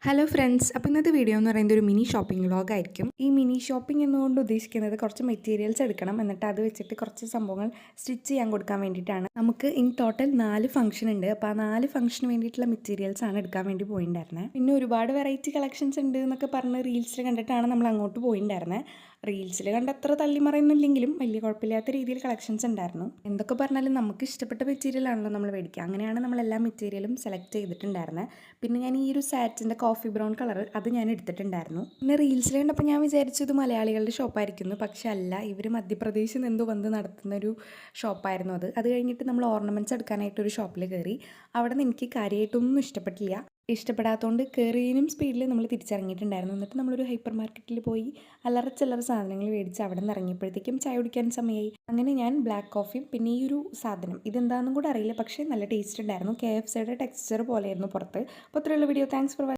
Hello friends, അപ്പോൾ ഇന്നത്തെ video എന്ന് പറയുന്നത് ഒരു മിനി ഷോപ്പിംഗ് വ്ളോഗ് ആയിരിക്കും. ഈ മിനി ഷോപ്പിംഗ് എന്നുകൊണ്ട് ഉദ്ദേശിക്കുന്നത് കുറച്ച് മെറ്റീരിയൽസ് എടുക്കണം, എന്നിട്ട് അത് വെച്ചിട്ട് കുറച്ച് സംഭവങ്ങൾ സ്റ്റിച്ച് ചെയ്യാൻ കൊടുക്കാൻ വേണ്ടിയിട്ടാണ്. നമുക്ക് ഇൻ ടോട്ടൽ 4 ഫംഗ്ഷൻ ഉണ്ട്. അപ്പോൾ ആ 4 ഫംഗ്ഷന് വേണ്ടിയിട്ടുള്ള മെറ്റീരിയൽസ് ആണ് എടുക്കാൻ വേണ്ടി പോയിട്ടുണ്ടായിരുന്നത്. പിന്നെ ഒരുപാട് വെറൈറ്റി കളക്ഷൻസ് ഉണ്ട് എന്നൊക്കെ പറഞ്ഞ് റീൽസിൽ കണ്ടിട്ടാണ് നമ്മൾ അങ്ങോട്ട് പോയിട്ടുണ്ടായിരുന്നത്. റീൽസിൽ കണ്ട അത്ര തള്ളിമറയുന്നില്ലെങ്കിലും വലിയ കുഴപ്പമില്ലാത്ത രീതിയിൽ കളക്ഷൻസ് ഉണ്ടായിരുന്നു. എന്തൊക്കെ പറഞ്ഞാലും നമുക്ക് ഇഷ്ടപ്പെട്ട മെറ്റീരിയൽ ആണല്ലോ നമ്മൾ മേടിക്കുക. അങ്ങനെയാണ് നമ്മൾ എല്ലാ മെറ്റീരിയലും സെലക്ട് ചെയ്തിട്ടുണ്ടായിരുന്നത്. പിന്നെ ഞാൻ ഈ ഒരു സാറ്റിൻ്റെ കോഫി ബ്രൗൺ കളർ അത് ഞാൻ എടുത്തിട്ടുണ്ടായിരുന്നു. പിന്നെ റീൽസിൽ കണ്ടപ്പോൾ ഞാൻ വിചാരിച്ചു ഇത് മലയാളികളുടെ ഷോപ്പായിരിക്കുന്നു. പക്ഷെ അല്ല, ഇവർ മധ്യപ്രദേശിൽ നിന്ന് എന്തോ വന്ന് നടത്തുന്ന ഒരു ഷോപ്പായിരുന്നു അത് കഴിഞ്ഞിട്ട് നമ്മൾ ഓർണമെൻറ്റ്സ് എടുക്കാനായിട്ട് ഒരു ഷോപ്പിൽ കയറി. അവിടെ നിന്ന് എനിക്ക് കാര്യമായിട്ടൊന്നും ഇഷ്ടപ്പെടാത്തതുകൊണ്ട് കയറിയതിനും സ്പീഡിൽ നമ്മൾ തിരിച്ചിറങ്ങിയിട്ടുണ്ടായിരുന്നു. എന്നിട്ട് നമ്മളൊരു ഹൈപ്പർ മാർക്കറ്റിൽ പോയി അല്ലറ ചില്ലറ സാധനങ്ങൾ മേടിച്ച് അവിടെ നിന്ന് ഇറങ്ങിയപ്പോഴത്തേക്കും ചായ കുടിക്കാൻ സമയമായി. അങ്ങനെ ഞാൻ ബ്ലാക്ക് കോഫിയും പിന്നെ ഈ ഒരു സാധനം ഇതെന്താണെന്നും കൂടെ അറിയില്ല, പക്ഷേ നല്ല ടേസ്റ്റ് ഉണ്ടായിരുന്നു. KFCയുടെ ടെക്സ്ചർ പോലെയായിരുന്നു പുറത്ത്. അപ്പോൾ അത്രയുള്ള വീഡിയോ. Thanks for